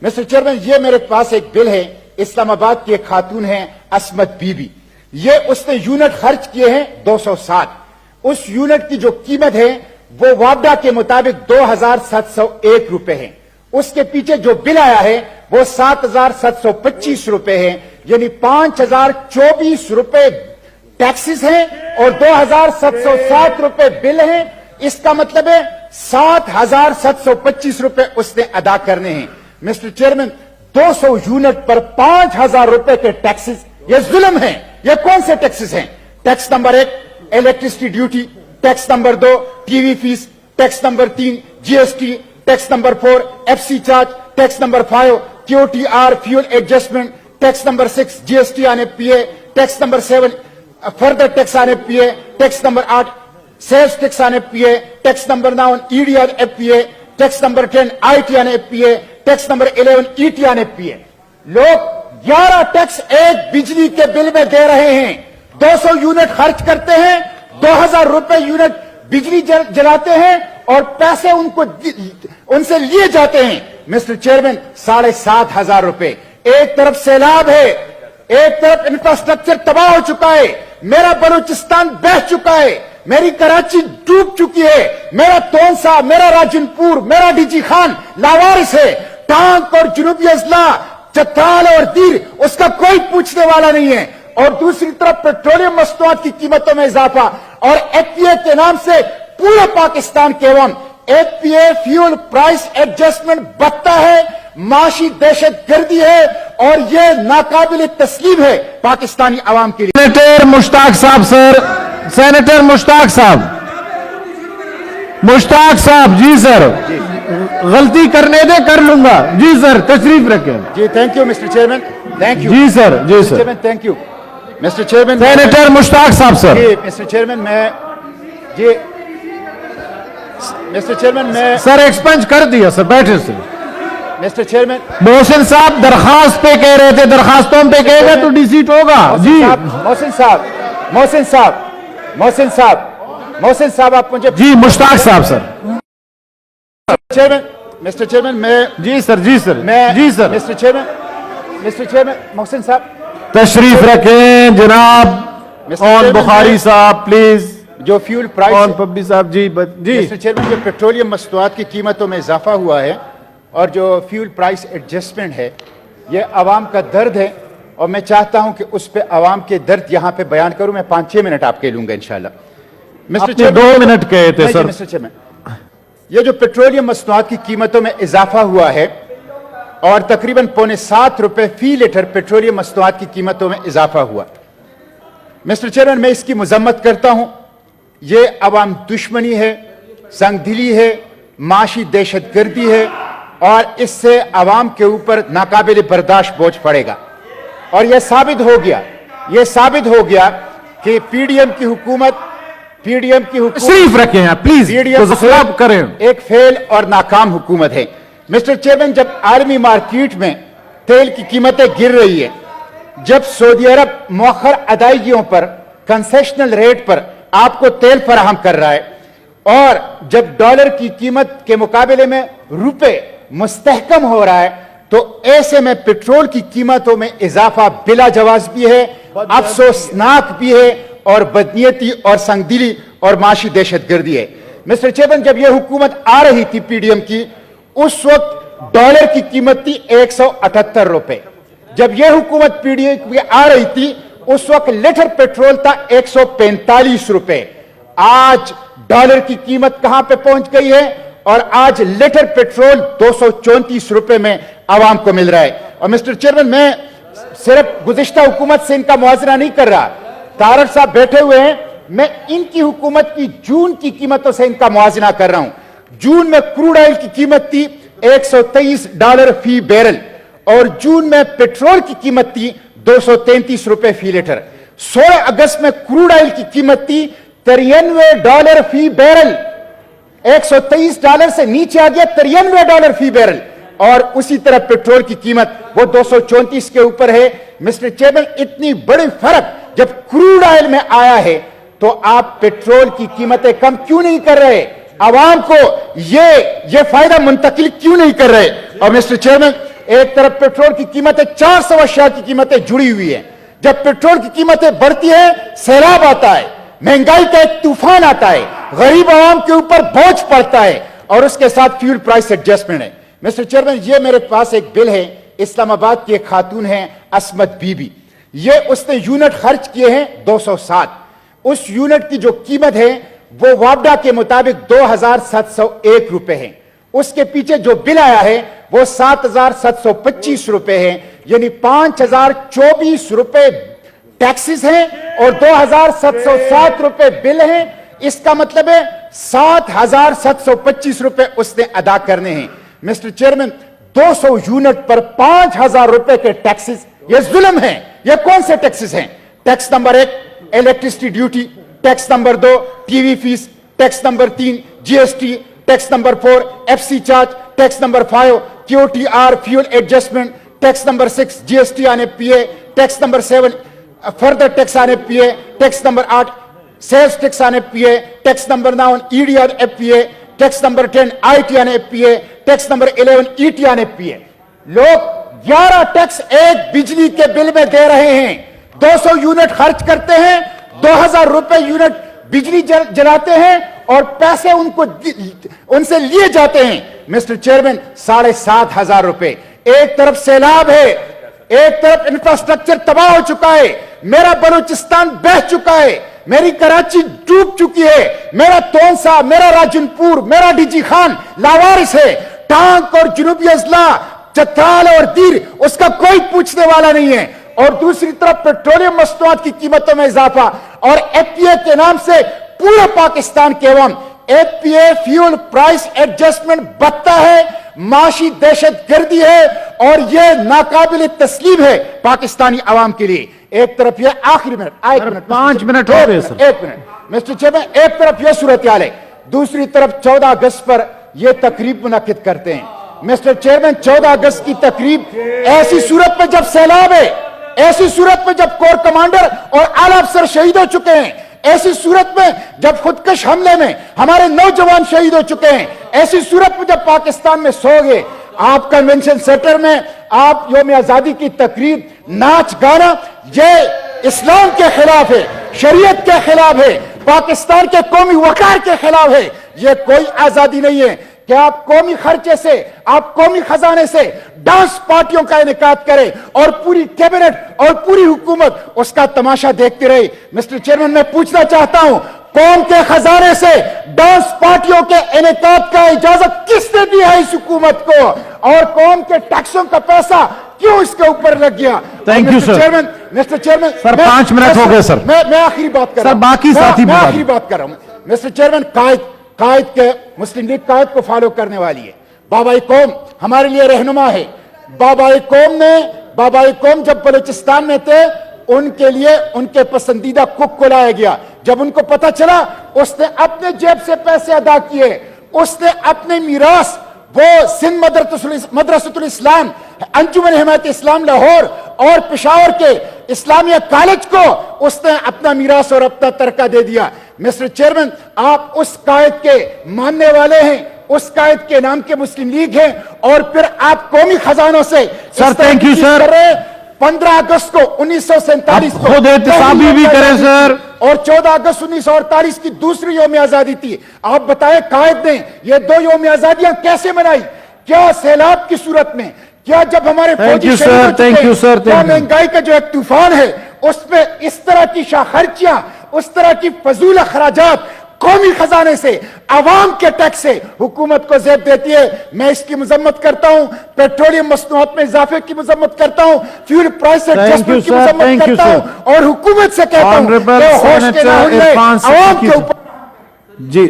Mister chairman, ये मेरे पास एक बिल है, इस्लामाबाद की एक खातून है असमत बीबी, ये उसने यूनिट खर्च किए हैं 207। उस यूनिट की जो कीमत है वो वापडा के मुताबिक 2,701 रुपए है। उसके पीछे जो बिल आया है वो 7,725 रुपए है, यानी 5,024 रुपए टैक्सेस हैं और 2,707 रुपए बिल हैं। इसका मतलब है 7,725 रुपए उसने अदा करने हैं। मिस्टर चेयरमैन, 200 यूनिट पर 5,000 रुपए के टैक्सेस, ये जुल्म है। ये कौन से टैक्सेस हैं? Tax number 1 electricity duty, tax number 2 TV fee, tax number 3 GST, tax number 4 FC charge, tax number 5 QTR fuel adjustment, tax number 6 GST on PA, tax number 7 further tax on PA, tax number 8 sales tax on PA, tax number 9 ED on FPA, tax number 10 IT on PA, tax number 11 ET आने पीए। लोग 11 tax एक बिजली के bill में दे रहे हैं। 200 unit खर्च करते हैं, 2,000 रुपए यूनिट बिजली जलाते हैं और पैसे उनसे लिए जाते हैं। मिस्टर चेयरमैन, 7,500 रुपए। एक तरफ सैलाब है, एक तरफ इंफ्रास्ट्रक्चर तबाह हो चुका है, मेरा बलूचिस्तान बह चुका है, मेरी कराची डूब चुकी है, मेरा तोनसा, मेरा राजनपुर, मेरा डीजी खान लावारिस है। टांक और जुनूबी अजला, चत्राल और दीर, उसका कोई पूछने वाला नहीं है। और दूसरी तरफ पेट्रोलियम मस्तूआत की कीमतों में इजाफा और एफपीए के नाम से पूरे पाकिस्तान के एवं एफपीए फ्यूल प्राइस एडजस्टमेंट बढ़ता है, माशी दहशत गर्दी है और ये नाकाबिल तस्लीम है पाकिस्तानी आवाम के लिए। सेनेटर मुश्ताक साहब सर, सेनेटर मुश्ताक साहब, मुश्ताक साहब जी सर, गलती करने दे कर लूंगा जी सर, तशरीफ रखें जी। Thank you mister chairman, thank you जी सर, जी sir. Chairman thank you mister chairman. Senator Mushtaq साहब सर। जी मिस्टर चेयरमैन, मैं जी मिस्टर चेयरमैन मैं सर एक्सपेंज कर दिया सर, बैठे से। मिस्टर चेयरमैन, मोहसिन साहब दरखास्त पे कह रहे थे, दरखास्तों पे कहेगा तो डिसीट होगा जी। मोहसिन साहब, मोहसिन साहब, मोहसिन साहब, मोहसिन साहब, आप मुझे जी मुश्ताक साहब सर। चेयरमैन, मिस्टर चेयरमैन मैं जी सर, जी सर, मैं जी sir. Mister chairman, mister chairman, Mohsin साहब तशरीफ रखें जनाब। और बुखारी साहब प्लीज, जो फ्यूल प्राइस और पब्बी साहब जी जी। मिस्टर चेयरमैन, जो पेट्रोलियम मस्तूआत की कीमतों में इजाफा हुआ है और जो फ्यूल प्राइस एडजस्टमेंट है, ये आवाम का दर्द है और मैं चाहता हूं कि उस पर आवाम के दर्द यहां पे बयान करूं। मैं 5-6 मिनट आपके लूंगा इंशाल्लाह। मिस्टर चेयरमैन, 2 मिनट कहे थे सर। मिस्टर चेयरमैन, ये जो पेट्रोलियम मस्तूआत की कीमतों में इजाफा हुआ है और तकरीबन 6.25 रुपए फी लीटर पेट्रोलियम मस्तूआत की कीमतों में इजाफा हुआ। मिस्टर चेयरमैन, मैं इसकी मजम्मत करता हूं। ये अवाम दुश्मनी है, संगदिली है, माशी दहशत गर्दी है और इससे अवाम के ऊपर नाकाबिल बर्दाश्त बोझ पड़ेगा। और यह साबित हो गया कि पीडीएम की हुकूमत तशरीफ रखें हैं प्लीज, तो करें, एक फेल और नाकाम हुकूमत है। मिस्टर चेयरमैन, जब आर्मी मार्केट में तेल की कीमतें गिर रही है, जब सऊदी अरब मौखर अदायगियों पर कंसेशनल रेट पर आपको तेल फराहम कर रहा है और जब डॉलर की कीमत के मुकाबले में रुपए मुस्तहकम हो रहा है, तो ऐसे में पेट्रोल की कीमतों में इजाफा बिला जवाज भी है, अफसोसनाक भी है और बदनीयती और संगदिली और माशी दहशत गर्दी है। मिस्टर चेयरमैन, जब यह हुकूमत आ रही थी पीडीएम की, उस वक्त डॉलर की कीमत थी 178 रुपए। जब यह हुकूमत पीडीएम की आ रही थी, उस वक्त लीटर पेट्रोल था 145 रुपए। आज डॉलर की कीमत कहां पे पहुंच गई है और आज लीटर पेट्रोल 234 रुपए में आवाम को मिल रहा है। और मिस्टर चेयरमैन, मैं सिर्फ गुज़िश्ता हुकूमत से इनका मुआवजा नहीं कर रहा, तारड़ साहब बैठे हुए हैं, मैं इनकी हुकूमत की जून की कीमतों से इनका मुआवजा कर रहा हूं। जून में क्रूड ऑयल की कीमत थी $123 फी बैरल और जून में पेट्रोल की कीमत थी 233 रुपए फी लीटर। 16 अगस्त में क्रूड ऑयल की कीमत थी $93 फी बैरल, $123 से नीचे आ गया $93 फी बैरल और उसी तरह पेट्रोल की कीमत वो 234 के ऊपर है। मिस्टर चेयरमैन, इतनी बड़ी फर्क जब क्रूड ऑयल में आया है तो आप पेट्रोल की कीमतें कम क्यों नहीं कर रहे? आवाम को ये फायदा मुंतकिल क्यों नहीं कर रहे? और मिस्टर चेयरमैन, ایک طرف پیٹرول کی قیمتیں 400 اشیاء کی قیمتیں جڑی ہوئی ہیں. جب پیٹرول کی قیمتیں بڑھتی ہیں سیلاب آتا ہے, مہنگائی کا ایک طوفان آتا ہے, غریب عوام کے اوپر بوجھ پڑتا ہے, اور اس کے ساتھ فیول پرائس ایڈجسٹمنٹ ہے. مسٹر چیئرمین, یہ میرے پاس ایک بل ہے, اسلام آباد کی ایک خاتون ہیں عصمت بی بی, یہ اس نے یونٹ خرچ کیے ہیں 207. اس یونٹ کی جو قیمت ہے وہ وابڈا کے مطابق 2701 روپے ہے. اس کے پیچھے جو بل آیا ہے وہ 7725 روپے ہے, یعنی 5024 روپے ٹیکسز ہیں اور 2707 روپے بل ہیں. اس کا مطلب ہے 7725 روپے اس نے ادا کرنے ہیں. مسٹر چیئرمین, 200 یونٹ پر 5000 روپے کے ٹیکسز, یہ ظلم ہے. یہ کون سے ٹیکسز ہیں؟ Tax number 1 electricity duty, tax number 2 T V fee, tax number 3 G S T, tax number 4 F C charge, tax number 5 Q T R fuel adjustment, tax number 6 G S T on A P A, tax number 7 further tax on A P A, tax number 8 sales tax on A P A, tax number 9 E D on A P A, tax number 10 I T on A P A, tax number 11 E T on A P A. لوگ 11 tax ایک بجلی کے بل میں دے رہے ہیں. 200 unit خرچ کرتے ہیں, 2000 روپے یونٹ بجلی جلاتے ہیں اور پیسے ان سے لیے جاتے ہیں. مسٹر چیئرمین, 7500 روپے. ایک طرف سیلاب ہے, ایک طرف انفراسٹرکچر تباہ ہو چکا ہے, میرا بلوچستان بہہ چکا ہے, میری کراچی ڈوب چکی ہے, میرا تونسا, میرا راجن پور, میرا ڈی جی خان لاوارث ہے, ٹانک اور جنوبی اضلاع, چترال اور دیر, اس کا کوئی پوچھنے والا نہیں ہے. اور دوسری طرف پیٹرولیم مصنوعات کی قیمتوں میں اضافہ اور ایف پی اے کے نام سے پورے پاکستان کے عوام, ایف پی اے فیول پرائس ایڈجسٹمنٹ بتا ہے, معاشی دہشت گردی ہے اور یہ ناقابل تسلیم ہے پاکستانی عوام کے لیے. ایک طرف یہ آخری منٹ 5 منٹ ہو گئے سر. ایک منٹ مسٹر چیئرمین, ایک طرف یہ صورتحال ہے, دوسری طرف 14 اگست پر یہ تقریب منعقد کرتے ہیں. مسٹر چیئرمین, 14 اگست کی تقریب ایسی صورت میں جب سیلاب ہے, ایسی صورت میں جب کور کمانڈر اور اعلی افسر شہید ہو چکے ہیں, ایسی صورت میں جب خودکش حملے میں ہمارے نوجوان شہید ہو چکے ہیں, ایسی صورت میں جب پاکستان میں سو گئے, آپ کنونشن سینٹر میں آپ یوم آزادی کی تقریب, ناچ گانا, یہ اسلام کے خلاف ہے, شریعت کے خلاف ہے, پاکستان کے قومی وقار کے خلاف ہے. یہ کوئی آزادی نہیں ہے کہ آپ قومی خرچے سے, آپ قومی خزانے سے ڈانس پارٹیوں کا انعقاد کریں اور پوری کیبنٹ اور پوری حکومت اس کا تماشا دیکھتے رہے. مسٹر چیئرمین, میں پوچھنا چاہتا ہوں, قوم کے خزانے سے ڈانس پارٹیوں کے انعقاد کا اجازت کس نے دی ہے اس حکومت کو, اور قوم کے ٹیکسوں کا پیسہ کیوں اس کے اوپر لگ گیا؟ Thank you sir. Mister chairman sir 5 minute ہو گئے سر. میں آخری بات کر رہا ہوں سر, باقی ساتھی میں آخری بات کر رہا ہوں. مسٹر چیئرمین, قائد کے مسلم لیگ قائد کو فالو کرنے والی ہے. بابائی قوم ہمارے لیے رہنما ہے. بابائی قوم جب بلوچستان میں تھے, ان کے لیے ان کے پسندیدہ کک کو لایا گیا. جب ان کو پتا چلا, اس نے اپنے جیب سے پیسے ادا کیے, اس نے اپنے میراث وہ سندھ مدرسۃ الاسلام, انجمن حمایت اسلام لاہور اور پشاور کے اسلامیہ کالج کو اس نے اپنا میراث اور اپنا ترکہ دے دیا. مسٹر چیئرمین, آپ اس قائد کے ماننے والے ہیں, اس قائد کے نام کے مسلم لیگ ہیں, اور پھر آپ قومی خزانوں سے سر, تھینک یو سر. 15 اگست کو 1947 کو خود احتسابی بھی کریں سر, اور 14 اگست 1948 کی دوسری یوم آزادی تھی. آپ بتائیں قائد نے یہ 2 یوم آزادیاں کیسے منائی؟ کیا سیلاب کی صورت میں, کیا جب ہمارے فوجی شہید ہو چکے ہیں, کیا مہنگائی کا جو ایک طوفان ہے اس میں اس طرح کی خرچیاں, اس طرح کی فضول اخراجات قومی خزانے سے, عوام کے ٹیکس سے حکومت کو زیب دیتی ہے؟ میں اس کی مذمت کرتا ہوں, پیٹرولیم مصنوعات میں اضافے کی مذمت کرتا ہوں, فیول پرائس ایڈجسٹمنٹ کی مذمت کرتا ہوں, اور حکومت سے کہتا ہوں کہ ہوش کے نہ ہوئے عوام کے اوپر. جی